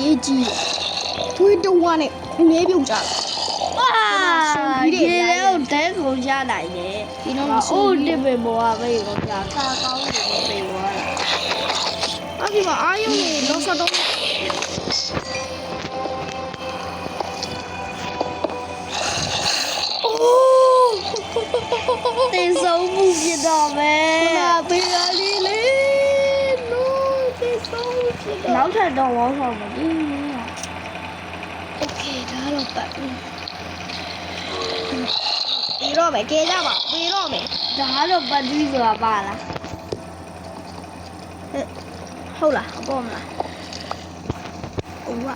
ရေးကြီးသွေးတဝါနဲ့ခုလေးပြုတ်ကြရေလည်းတဲခုံကြနိုင်တယ်ဒီတော့အိုးတစ်ပေပေါ်ကပဲရောပြာကာကောင်းတယ်ပေပေါ်လာအဲ့ဒီမှာအာယုံနေလောဆတော့တင်ဆုံးမှုဖြစ်တော့မယ်ပေးရလေးလေလို့တင်ဆုံးမှုဖြစ်တော့နောက်ထပ်တော့ဝေါဆောင်မကြည့်โอเคဒါတော့ပတ်ပြီးတော့မယ်ကြေးကြပါပြီးတော့မယ်ဒါတော့ပတ်ပြီးဆိုတာပါလားဟုတ်လားဟုတ်မလားဟုတ်ပါ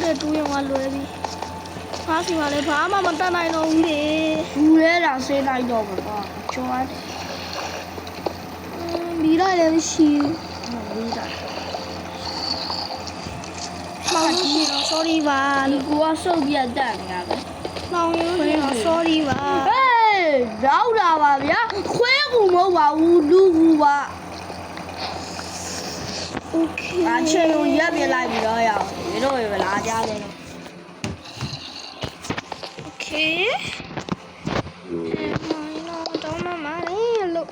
တဲ့တူးရောလွယ်ပြီ။ဘာစီမလဲဘာမှမတတ်နိုင်တော့ဘူးလေ။ဘူးလဲတာဆေးလိုက်တော့မှာပေါ့။ကျော်ရတယ်။မီးလိုက်လည်းမရှိဘူး။မီးလိုက်။မောင်လို့ရှိတော့ sorry ပါ။ဒီကူကစုပ်ပြတ်တက်နေရပဲ။မောင်လို့ရှိတော့ sorry ပါ။ဟေးရောက်တာပါဗျာ။ခွဲကူမဟုတ်ပါဘူးလူကူပါ။ Okay အချင်းကိုရက်ပြလိုက်ပြီးတော့ရအောင်ဒီတော့ပဲလာကြတယ်တော့ Okay မောင်တော့မမလေးလို့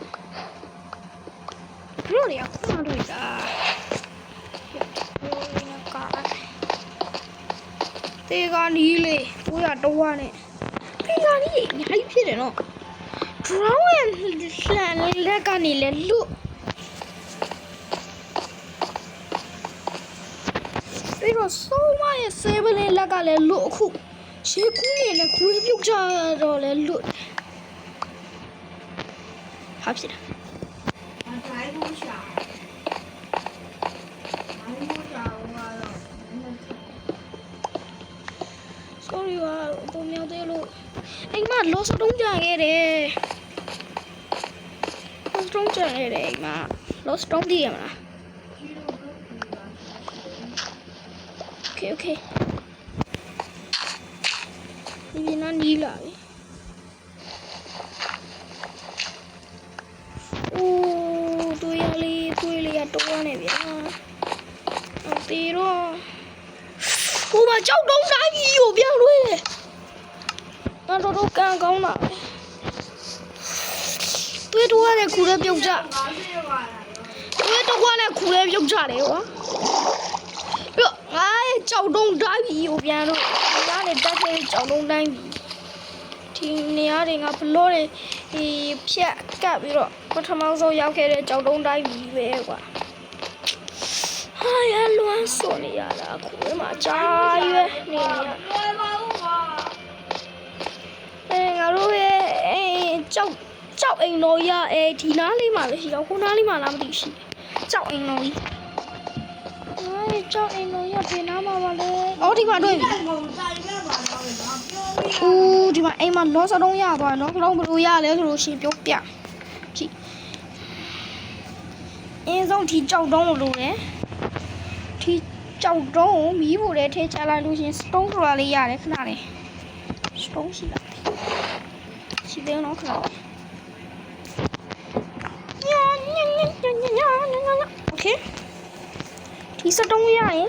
ဘလို့ရခုမှတွေ့တာတေကနီးလေကိုရတော့ဝါနဲ့တေကနီးအများကြီးဖြစ်တယ်နော် draw ရဲ့လက်ကနေလဲလို့ပြီးတော့စိုးမရဲ့ဆေးပလင်းလက်ကလည်းလွတ်အခုရှေးကူးနေလည်းခွေးပြုတ်ကြတော့လည်းလွတ်ဟာဖြစ်တာအတိုင်းဘူးရှာအတိုင်းဘူးရှာတော့ sorry ပါပုံမြောက်သေးလို့အိမ်မ loss တုံးကြခဲ့တယ် loss တုံးကြခဲ့တယ်အိမ်မ loss တုံးတည်ရမလားOkay. ဒီနန်းဒီလာပြီ။အိုးတွေးရတော့နေဗျာ။အော်တီတော့ဟိုမှာကြောက်တုံးတိုင်းကြီးကိုပြောင်းလွှဲတယ်။တော့ကန်ကောင်းတာပဲ။တွေးတော့နဲ့ခူရဲပြုတ်ကြ။တွေးတော့နဲ့ခူရဲပြုတ်ကြတယ်ကွာ။ငါကြောက်တုံးတိုင်းပြီကိုပြန်တော့ငါနဲ့တက်တဲ့ကြောက်တုံးတိုင်းပြီဒီနေရာတွေငါဘလော့တွေဒီဖြက်ကပ်ပြီးတော့ပထမဆုံးရောက်ခဲ့တဲ့ကြောက်တုံးတိုင်းပြီပဲကွာဟာရလွမ်းစော်နေရတာခုမှကြာရွယ်နေရငါတို့ရဲ့ကြောက်အိမ်တော်ရဒီနားလေးမှာလည်းရှိတော့ခုနားလေးမှာလားမသိရှိကြောက်အိမ်တော်ကြီးကြောက်အိမ်လို့ရပြင်နာမှာပါလေ။အော်ဒီမှာတွေ့ပြီ။ဦးဒီမှာအိမ်မှာလောစတုံးရသွားနော်။ခလုံးဘယ်လိုရလဲဆိုလို့ရှင်ပြောပြ။ကြည့်။အင်းဆုံးဒီကြောက်တုံးကိုလိုတယ်။ဒီကြောက်တုံးကိုမီးဖို့ထဲထည့်ချလိုက်လို့ရှင်စတုံးဆိုတာလေးရတယ်ခဏလေး။စတုံးရှိလား။ရှိတယ်နော်ခဏလေး။โอเคဒီစတုံးရရင်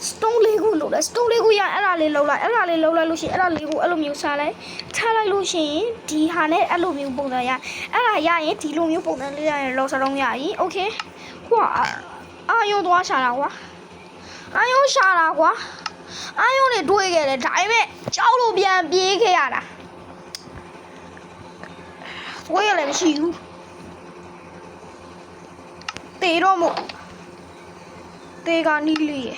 စတုံးလေးခုလောက်လဲစတုံးလေးခုရအဲ့ဒါလေးလောက်လိုက်လို့ရှိရင်အဲ့ဒါလေးကိုအဲ့လိုမျိုးစားလိုက်ထားလိုက်လို့ရှိရင်ဒီဟာနဲ့အဲ့လိုမျိုးပုံစံရအဲ့ဒါရရင်ဒီလိုမျိုးပုံစံလေးရရင်လောက်စတုံးရရင်โอเคဟွာအာယုံသွားရှာတာကွာအာယုံရှာတာကွာအာယုံနဲ့တွေးခဲ့တယ်ဒါပေမဲ့ကြောက်လို့ပြန်ပြေးခဲ့ရတာဝေးရလည်းမရှိဘူးတေတော့မို့တေကနီးလေး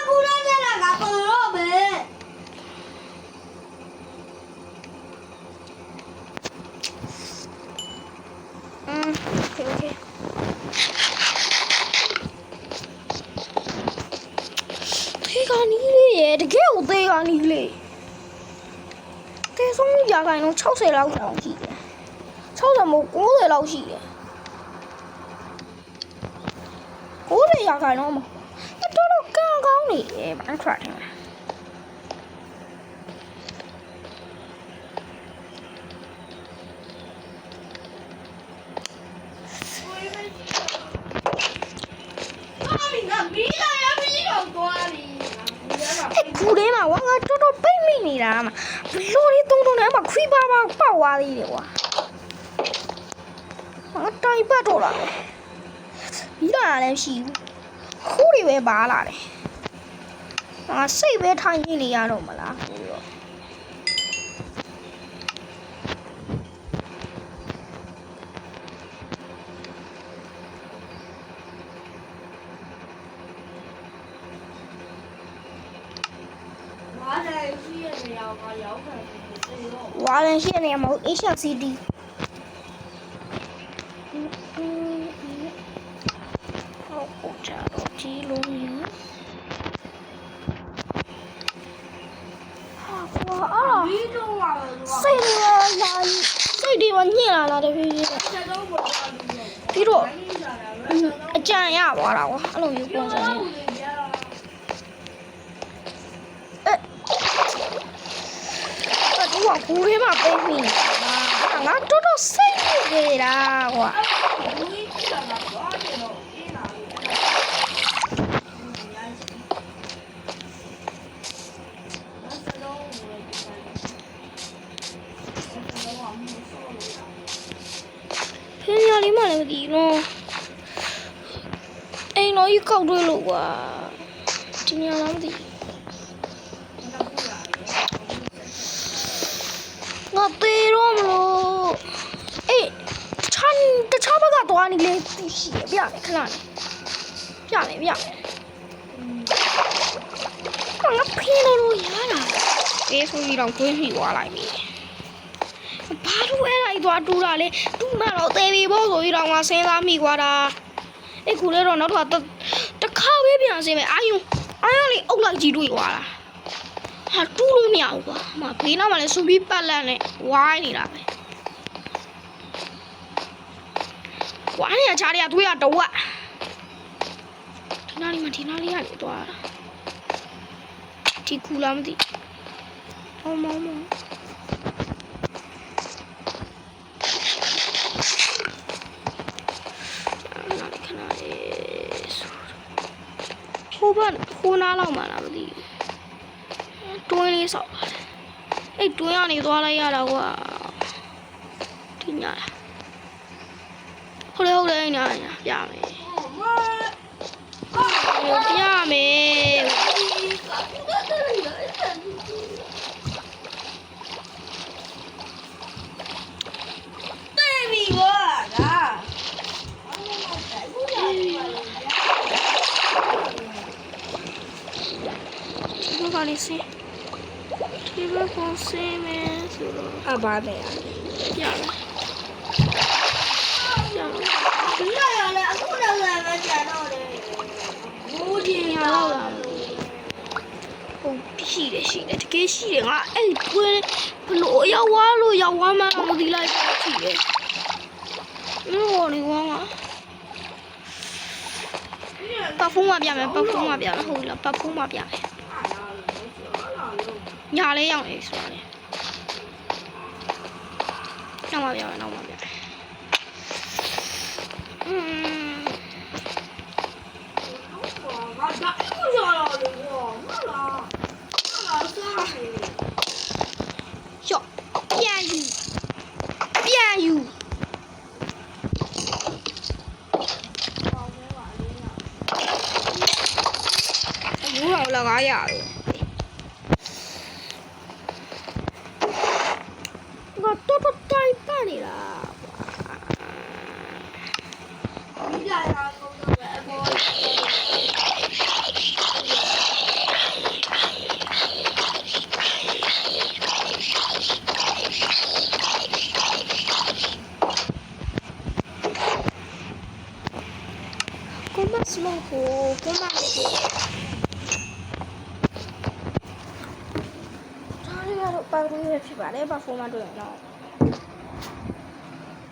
ကူလာကြတာကပေါ်တော့ပဲโอเคတေကနီးလေးရဲ့တကယ်ကိုတေကနီးလေးတေဆုံးရာခိုင်နှုန်း60လောက်တောင်ရှိတယ်60မဟုတ်90လောက်ရှိတယ်90ရာခိုင်နှုန်းမတော်တော်ကောင်းနေတယ်ဘာထရတယ် ကူထဲမှာဝါငါတော်တော်ပိတ်မိနေတာမှာဘလို့လေးတုံးတုံးနဲ့အမခွီးပါပေါက်သွားသေးတယ်ကွာငါတိုင်ပတ်တော့လာပြီးလာလည်းမရှိဘူးခိုးတွေပဲပါလာတယ်ငါစိတ်ပဲထိုင်နေရတော့မလားဆိုတော့ဝါလည်းရှိနေမှာ HCD ဟုတ်ကြတော့ဒီလိုမျိုးဟာအာစိတ်တွေမညစ်လာလားတဖြည်းဖြည်းပြီးတော့အကြံရသွားတာကွာအဲ့လိုမျိုးပုံစံနဲ့အဲ့ကူထဲမှာပိတ်မိနေတာငါတော်တော်စိတ်နေတာကွာဖင်းရလေးမှလည်းမသိဘူးအိမ်တော်ကြီးကောက်တွေးလို့ကွာဒီညလားမသိငါတေတော့မလို့အေးတခြားဘက်ကသွားနေလေသိရှိရပြမယ်ခဏလေးပြမယ်ငါဖင်းလို့ရတာအေးဆိုပြီးတော့ကိုင်းမိသွားလိုက်ပြီဘာလို့အဲ့ဒါကြီးသွားတူးတာလဲတူးမှတော့သေးပြီပေါ့ဆိုပြီးတော့ငါစဉ်းစားမိသွားတာအဲ့ခုလဲတော့နောက်တစ်ခါပဲပြန်စင်းမယ်အာယုံလေးအုပ်လိုက်ကြည့်တွေ့သွားတာဟာတူးလို့မရဘူးကွာမဘေးနားမှာလဲစူပြီးပတ်လန့်နဲ့ဝိုင်းနေတာပဲဝိုင်းရချားရသွေးရတော့ဝက်ဒီနားလေးကနေသွားတာဒီကူလာမသိမောင်ခိုးနားလောက်မှလားမသိဘူးတွင်းလေးဆောက်ပါတယ်အဲ့တွင်းကနေသွားလိုက်ရတာကွာဒီညာဟုတ်တယ်ညာပြမယ်ဘာလဲစီဒီဘက်ကိုစေးမယ်ဆိုတော့အပါတယ်ရလဲအခုတော့လည်းပဲကြာတော့တယ်မိုးကြီးရတော့လားဟုတ်ရှိတယ်တကယ်ရှိတယ်ငါအဲ့တွင်းဘလို့ရောက်သွားမှမသိလိုက်ရှိတယ်ဟိုနေကွာငါပတ်ဖုံးမပြမယ်ဟုတ်လားပတ်ဖုံးမပြမယ်ညာလေးရောက်နေဆိုတယ်နောက်မှပြမယ်ရော့ပြန်ယူဘူးတော့လာရတယ်ငါတော်တိုင်ပါနေလားပါရီဖြစ်ပါတယ်ဘာဖုန်းမတွေ့ရတော့